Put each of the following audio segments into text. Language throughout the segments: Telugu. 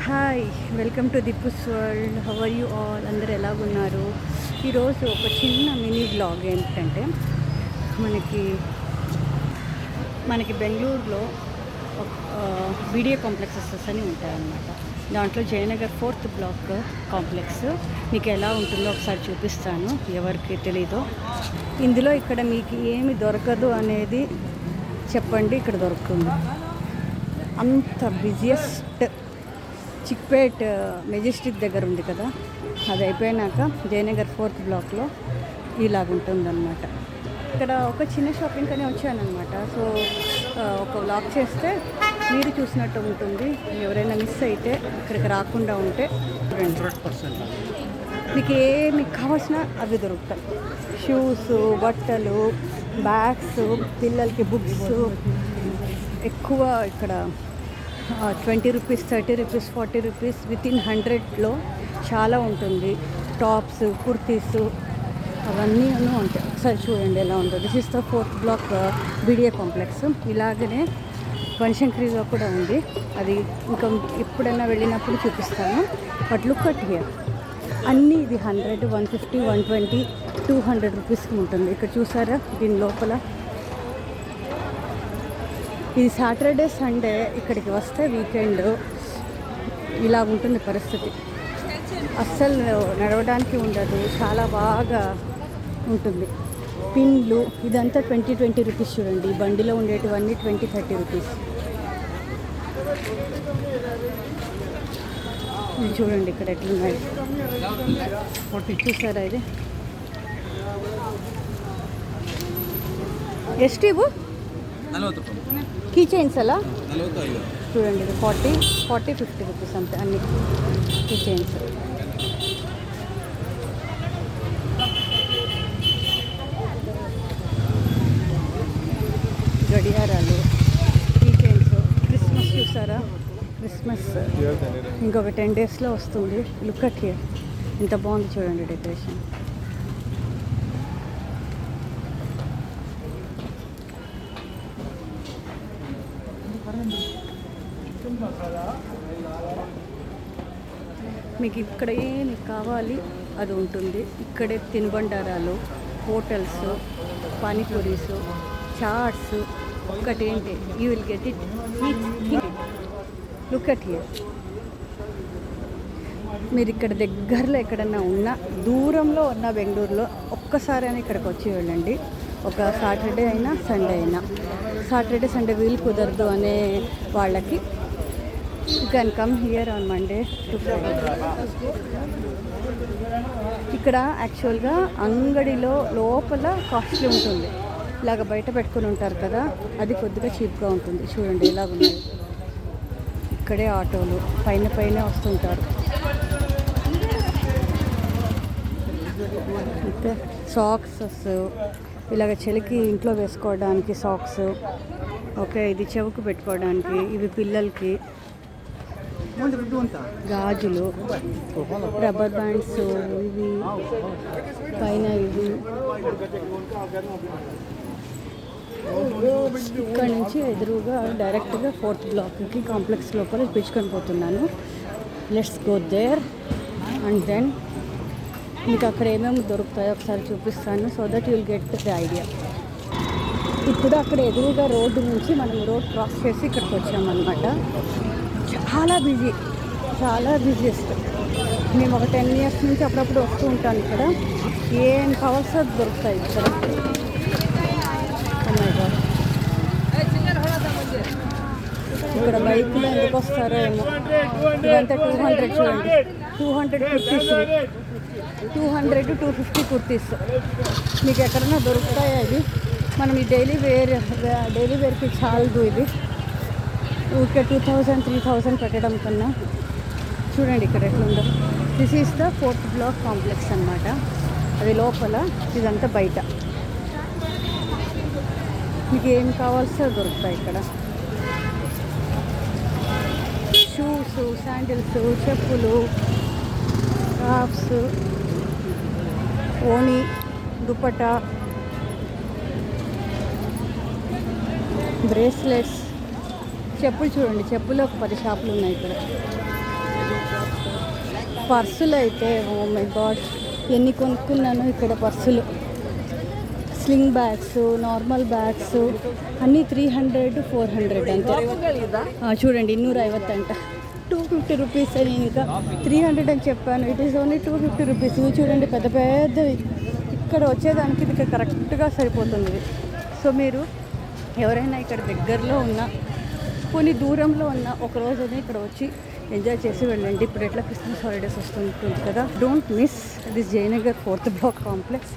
Hi, welcome to Dippu's world. How are you all? అందరు ఎలాగున్నారు? ఈరోజు ఒక చిన్న మినీ బ్లాగ్ ఏంటంటే మనకి బెంగళూరులో బీడిఏ కాంప్లెక్సెస్ అని ఉంటాయన్నమాట. దాంట్లో జయనగర్ 4th బ్లాక్ కాంప్లెక్స్ మీకు ఎలా ఉంటుందో ఒకసారి చూపిస్తాను, ఎవరికి తెలీదో. ఇందులో ఇక్కడ మీకు ఏమి దొరకదు అనేది చెప్పండి, ఇక్కడ దొరుకుతుంది. అంత బిజియెస్ట్ చిక్పేట్ మెజెస్టిక్ దగ్గర ఉంది కదా, అది అయిపోయినాక జయనగర్ 4th బ్లాక్లో ఇలాగుంటుందన్నమాట. ఇక్కడ ఒక చిన్న షాపింగ్ అని వచ్చానమాట. సో ఒక వ్లాగ్ చేస్తే మీరు చూసినట్టు ఉంటుంది. ఎవరైనా మిస్ అయితే ఇక్కడికి రాకుండా ఉంటే 100% మీకు కావాల్సిన అవి దొరుకుతాయి. షూస్, బట్టలు, బ్యాగ్స్, పిల్లలకి బుక్స్. ఎక్కువ ఇక్కడ 20 రూపీస్, 30 రూపీస్, 40 రూపీస్, వితిన్ 100లో చాలా ఉంటుంది. టాప్స్, కుర్తీస్ అవన్నీ ఉంటాయి. ఒకసారి చూడండి ఎలా ఉందో. This is the 4th block BDA complex. ఇలాగనే బనశంకరిలో కూడా ఉంది, అది ఇంకా ఎప్పుడైనా వెళ్ళినప్పుడు చూపిస్తాను. బట్ లుక్ అట్ హియర్, అన్నీ ఇది 100, 150, 120, 200 రూపీస్కి ఉంటుంది. ఇక్కడ చూసారా, దీని లోపల ఇది సాటర్డే సండే ఇక్కడికి వస్తే వీకెండ్ ఇలా ఉంటుంది పరిస్థితి. అస్సలు నడవడానికి ఉండదు, చాలా బాగా ఉంటుంది. పిన్లు ఇదంతా 20 రూపీస్. చూడండి, బండిలో ఉండేటివన్నీ 20-30 రూపీస్. ఇది చూడండి ఇక్కడ ఎట్లున్నాయి, చూసారా? ఇది ಎಷ್ಟು ಇವು? కీ చైన్స్ అలా చూడండి, ఇది 40-50 రూపీస్ అంతే అన్ని కీ చైన్స్. గడియారాలు, కీ చైన్స్. క్రిస్మస్ చూసారా, క్రిస్మస్ ఇంకొక 10 డేస్లో వస్తుంది. లుక్ అట్ హియర్, ఎంత బాగుంది చూడండి డెకరేషన్. మీకు ఇక్కడ ఏమి కావాలి అది ఉంటుంది. ఇక్కడే తినుబండారాలు, హోటల్స్, పానీపూరీస్, చాట్స్. ఒక్కటేంటి, you will get it. Look at here. మీరు ఇక్కడ దగ్గరలో ఎక్కడన్నా ఉన్నా, దూరంలో ఉన్న బెంగళూరులో ఒక్కసారైనా ఇక్కడికి వచ్చి వెళ్ళండి. ఒక సాటర్డే అయినా సండే అయినా. సాటర్డే సండే వీలు కుదరదు అనే వాళ్ళకి you can come here on Monday to Friday. ఇక్కడ యాక్చువల్గా అంగడిలో లోపల కాస్ట్లీ ఉంటుంది, ఇలాగ బయట పెట్టుకుని ఉంటారు కదా, అది కొద్దిగా చీప్గా ఉంటుంది. చూడండి ఇలాగున్నాయి. ఇక్కడే ఆటోలు పైన వస్తుంటారు. అయితే సాక్సెస్, ఇలాగ చలికి ఇంట్లో వేసుకోవడానికి సాక్స్. ఓకే, ఇది చెవుకు పెట్టుకోవడానికి, ఇవి పిల్లలకి. గాజులు, రబ్బర్ బ్యాండ్స్, ఇవి పైన ఇవి. ఇక్కడ నుంచి ఎదురుగా డైరెక్ట్గా 4th బ్లాక్కి కాంప్లెక్స్ లోపల పిలుచుకొని పోతున్నాను. Let's go there and then మీకు అక్కడ ఏమేమి దొరుకుతాయో ఒకసారి చూపిస్తాను, so that you'll get the idea. ఇప్పుడు అక్కడ ఎదురుగా రోడ్డు నుంచి మనం రోడ్ క్రాస్ చేసి ఇక్కడికి వచ్చామన్నమాట. చాలా బిజియెస్ట్. మేము ఒక 10 ఇయర్స్ నుంచి అప్పుడప్పుడు వస్తూ ఉంటాను. ఇక్కడ ఏం కావాల్సో దొరుకుతాయి ఇక్కడ. ఇక్కడ బైక్లో ఎందుకు వస్తారో ఏమో. ఇదంతా 200 చూడండి, 200 కుర్తీస్, 200-250 కుర్తీస్. మీకు ఎక్కడైనా దొరుకుతాయా? ఇది మనం ఈ డైలీ వేర్కి చాలదు. ఇది ఊరికే 2000-3000 పెట్టడం కన్నా చూడండి ఇక్కడ ఎట్లుందో. This is the 4th block complex అన్నమాట. అది లోపల, ఇదంతా బయట. మీకు ఏం కావాల్సో దొరుకుతాయి ఇక్కడ. షూస్, శాండిల్స్, చెప్పులు, టాప్స్, ఓణి, దుపట్టా, బ్రేస్లెట్స్, చెప్పులు చూడండి, చెప్పులు ఒక 10 షాపులు ఉన్నాయి ఇక్కడ. పర్సులు అయితే ఓ మై గాడ్ ఎన్ని కొనుక్కున్నాను ఇక్కడ పర్సులు. స్లింగ్ బ్యాగ్స్, నార్మల్ బ్యాగ్స్ అన్నీ 300 400 అంతే. చూడండి 250 అంట, 250 రూపీస్ అని. ఇంకా 300 అని చెప్పాను, ఇట్ ఈస్ ఓన్లీ 250 రూపీస్. ఇవి చూడండి పెద్ద పెద్దవి. ఇక్కడ వచ్చేదానికి ఇది కరెక్ట్గా సరిపోతుంది. సో మీరు ఎవరైనా ఇక్కడ దగ్గరలో ఉన్న కొన్ని దూరంలో ఉన్న ఒక రోజునే ఇక్కడ వచ్చి ఎంజాయ్ చేసి వెళ్ళండి. ఇప్పుడు ఎట్లా క్రిస్మస్ హాలిడేస్ వస్తుంటుంది కదా. Don't miss this Jayanagar 4th block complex.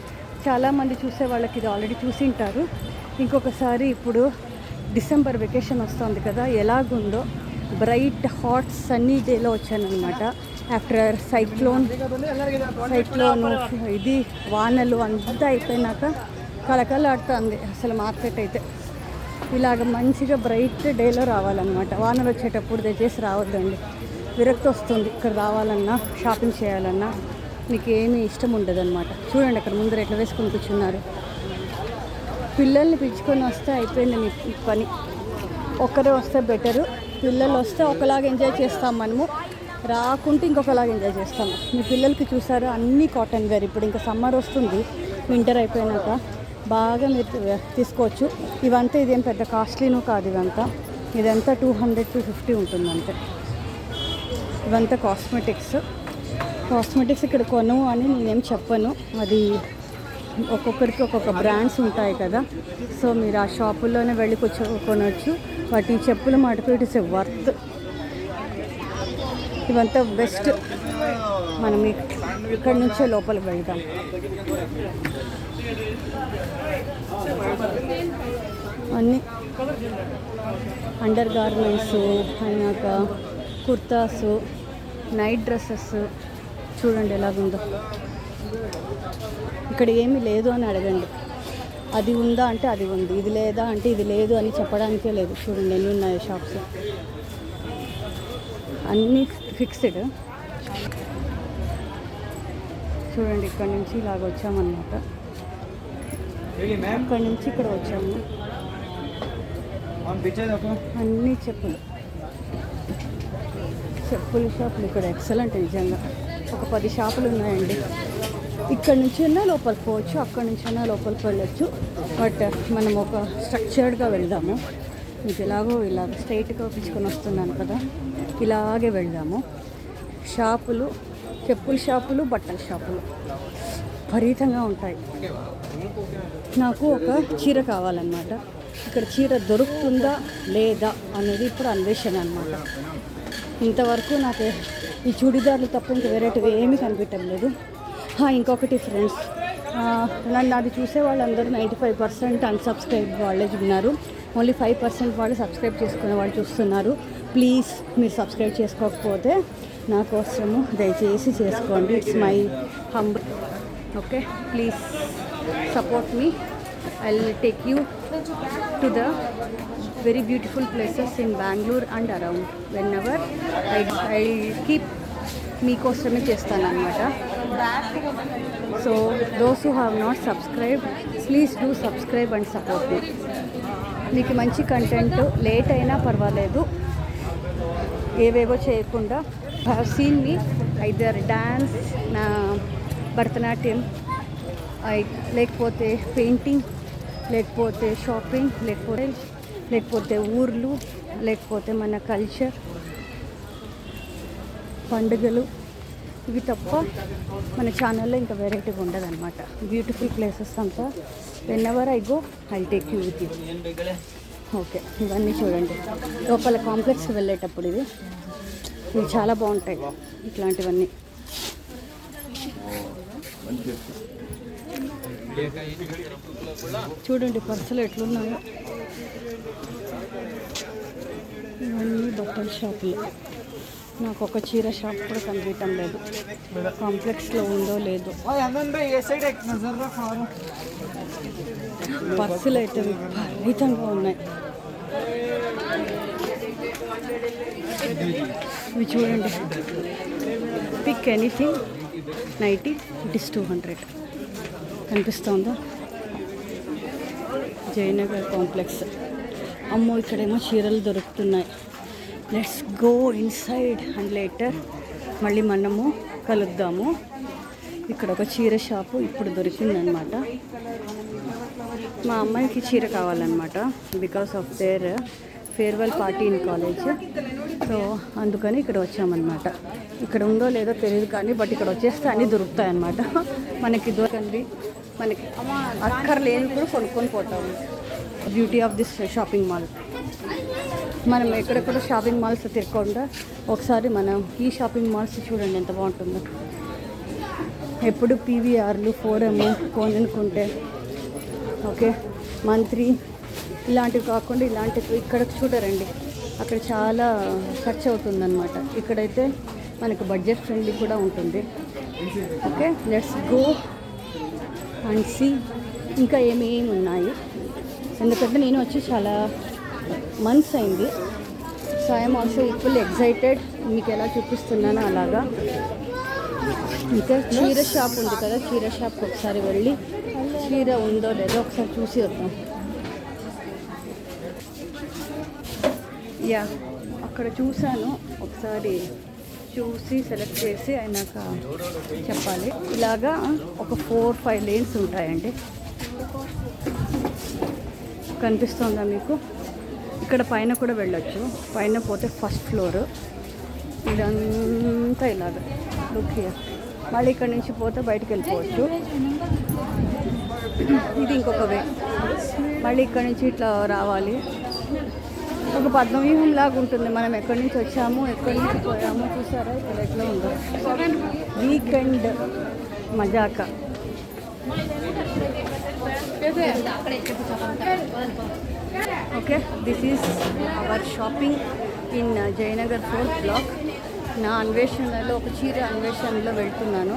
చాలామంది చూసే వాళ్ళకి ఇది ఆల్రెడీ చూసి ఉంటారు. ఇంకొకసారి ఇప్పుడు డిసెంబర్ వెకేషన్ వస్తుంది కదా, ఎలాగుందో బ్రైట్ హాట్ సన్నీ డేలో వచ్చానమాట. ఆఫ్టర్ సైక్లోన్ ఇది వానలు అంతా అయిపోయినాక కలకలాడుతుంది అసలు మార్కెట్ అయితే. ఇలాగ మంచిగా బ్రైట్ డేలో రావాలన్నమాట. వానలు వచ్చేటప్పుడు దయచేసి రావద్దండి, విరక్తి వస్తుంది. ఇక్కడ రావాలన్నా షాపింగ్ చేయాలన్నా మీకు ఏమీ ఇష్టం ఉండదు అనమాట. చూడండి అక్కడ ముందర ఎట్లా వేసుకొని కూర్చున్నారు. పిల్లల్ని పిలుచుకొని వస్తే అయిపోయింది మీ పని. ఒక్కరే వస్తే బెటరు. పిల్లలు వస్తే ఒకలాగా ఎంజాయ్ చేస్తాం మనము, రాకుంటే ఇంకొకలాగా ఎంజాయ్ చేస్తాము. మీ పిల్లలకి చూసారు అన్నీ కాటన్ వేర్. ఇప్పుడు ఇంకా సమ్మర్ వస్తుంది, వింటర్ అయిపోయినాక బాగా మీరు తీసుకోవచ్చు. ఇవంతా ఇదేం పెద్ద కాస్ట్లీను కాదు. ఇదంతా 200 250 ఉంటుంది అంతే. ఇవంతా కాస్మెటిక్స్ ఇక్కడ కొను అని నేనేం చెప్పను. అది ఒక్కొక్కరికి ఒక్కొక్క బ్రాండ్స్ ఉంటాయి కదా. సో మీరు ఆ షాపుల్లోనే వెళ్ళి కొనవచ్చు. వాటి చెప్పుల మటుకు ఇట్ ఇస్ ఎ వర్త్. ఇవంతా బెస్ట్. మనం ఇక్కడ నుంచే లోపలికి వెళ్దాం. అన్నీ అండర్ గార్మెంట్స్ అయినాక కుర్తాసు, నైట్ డ్రెస్సెస్ చూడండి ఎలాగుందో. ఇక్కడ ఏమీ లేదు అని అడగండి. అది ఉందా అంటే అది ఉంది, ఇది లేదా అంటే ఇది లేదు అని చెప్పడానికే లేదు. చూడండి ఎన్ని ఉన్నాయి షాప్స్, అన్నీ ఫిక్స్డ్. చూడండి ఇక్కడ నుంచి ఇలాగ వచ్చామన్నమాట. అక్కడ నుంచి ఇక్కడ వచ్చాము. అన్నీ చెప్పుల షాపులు ఇక్కడ ఎక్సలెంట్. నిజంగా ఒక 10 షాపులు ఉన్నాయండి. ఇక్కడ నుంచి అయినా లోపలికి పోవచ్చు, అక్కడ నుంచి అయినా లోపలికి వెళ్ళొచ్చు. బట్ మనం ఒక స్ట్రక్చర్డ్గా వెళ్దాము. మీకు ఇలాగో ఇలాగ స్ట్రైట్గా పిలుచుకొని వస్తున్నాను కదా, ఇలాగే వెళ్దాము. షాపులు, చెప్పుల షాపులు, బట్టల షాపులు విపరీతంగా ఉంటాయి. నాకు ఒక చీర కావాలన్నమాట. ఇక్కడ చీర దొరుకుతుందా లేదా అనేది ఇప్పుడు అన్వేషణ అన్నమాట. ఇంతవరకు నాకు ఈ చూడిదార్లు తప్ప ఇంక వెరైటీగా ఏమీ కనిపించడం లేదు. ఇంకొకటి ఫ్రెండ్స్, నన్ను అది చూసే వాళ్ళందరూ 95% అన్సబ్స్క్రైబ్ వాళ్ళే ఉన్నారు. ఓన్లీ 5% వాళ్ళు సబ్స్క్రైబ్ చేసుకునే వాళ్ళు చూస్తున్నారు. ప్లీజ్ మీరు సబ్స్క్రైబ్ చేసుకోకపోతే నా కోసము దయచేసి చేసుకోండి. It's my humble. Okay, please support me. I will take you to the very beautiful places in Bangalore and around. Whenever I keep మీకోసమే చేస్తాను అన్నమాట. So those who have not subscribe, please do subscribe and support me. మీకు మంచి కంటెంట్ లేట్ అయినా పర్వాలేదు, ఏవేవో చేయకుండా. Have seen me either dance, నా భరతనాట్యం, లేకపోతే పెయింటింగ్, లేకపోతే షాపింగ్, లేకపోతే ఊర్లు, లేకపోతే మన కల్చర్, పండుగలు. ఇవి తప్ప మన ఛానల్లో ఇంకా వెరైటీగా ఉండదన్నమాట. బ్యూటిఫుల్ ప్లేసెస్ అంతా when ever I go I take you with you. Okay, ఇవన్నీ చూడండి. లోపల కాంప్లెక్స్కి వెళ్ళేటప్పుడు ఇవి చాలా బాగుంటాయి ఇట్లాంటివన్నీ. చూడండి పర్సులు ఎట్లున్నాయో. ఇవన్నీ బట్టల షాపులు. నాకు ఒక చీర షాప్ కూడా కనిపించడం లేదు. కాంప్లెక్స్లో ఉందో లేదో. పర్సులు అయితే విపరీతంగా ఉన్నాయి. ఇవి చూడండి. Pick anything nighty, it is 200. కనిపిస్తుందా? జయనగర్ కాంప్లెక్స్. అమ్మో, ఇక్కడేమో చీరలు దొరుకుతున్నాయి. Let's go inside and later మళ్ళీ మనము కలుద్దాము. ఇక్కడ ఒక చీర షాపు ఇప్పుడు దొరికిందనమాట. మా అమ్మాయికి చీర కావాలన్నమాట because of their farewell party in college. So అందుకని ఇక్కడ వచ్చామన్నమాట. ఇక్కడ ఉందో లేదో తెలియదు కానీ బట్ ఇక్కడ వచ్చేస్తే అన్నీ దొరుకుతాయన్నమాట. మనకి దొరకండి, మనకి అక్కర్లేని కూడా కొనుక్కొని పోతాము. Beauty of this shopping mall. మనం ఎక్కడెక్కడ షాపింగ్ మాల్స్ తిరగకుండా ఒకసారి మనం ఈ షాపింగ్ మాల్స్ చూడండి ఎంత బాగుంటుందో. ఎప్పుడు పీవీఆర్లు, ఫోరము, కోననుకుంటే ఓకే మంత్రి ఇలాంటివి కాకుండా ఇలాంటివి ఇక్కడ చూడరండి. అక్కడ చాలా ఖర్చు అవుతుందన్నమాట. ఇక్కడైతే మనకు బడ్జెట్ ఫ్రెండ్లీ కూడా ఉంటుంది. Okay let's go and see ఇంకా ఏమేమి ఉన్నాయి. ఎందుకంటే నేను వచ్చి చాలా మంత్స్ అయింది. So I'm also equal excited. మీకు ఎలా చూపిస్తున్నానో అలాగా. ఇంకా చీర షాప్ ఉంది కదా, చీర షాప్కి ఒకసారి వెళ్ళి చీర ఉందో లేదో ఒకసారి చూసి వద్దాం. యా అక్కడ చూశాను, ఒకసారి చూసి సెలెక్ట్ చేసి అయినాక చెప్పాలి. ఇలాగా ఒక 4-5 లేన్స్ ఉంటాయండి. కనిపిస్తుందా మీకు? ఇక్కడ పైన కూడా వెళ్ళొచ్చు. పైన పోతే ఫస్ట్ ఫ్లోర్ ఇదంతా ఇలాగ లుక్ హియర్. మళ్ళీ ఇక్కడ నుంచి పోతే బయటకు వెళ్ళిపోవచ్చు. ఇది ఇంకొక వే. మళ్ళీ ఇక్కడ నుంచి ఇట్లా రావాలి. ఒక పద్మవ్యూహం లాగా ఉంటుంది. మనం ఎక్కడి నుంచి వచ్చాము, ఎక్కడి నుంచి పోయాము చూసారా ఇక్కడ ఎట్లా ఉందో. వీకెండ్ మజాక. Okay this is our shopping in Jayanagar 4th block. నా అన్వేషణలో ఒక చీర అన్వేషణలో వెళ్తున్నాను.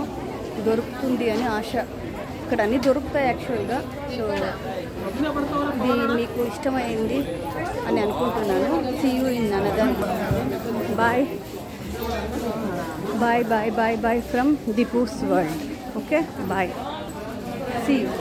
దొరుకుతుంది అని ఆశ. ఇక్కడ అన్నీ దొరుకుతాయి యాక్చువల్గా. సో ఇది మీకు ఇష్టమైంది అని అనుకుంటున్నాను. See you in another. Bye bye bye bye bye from Deepu's world. Okay bye, see you.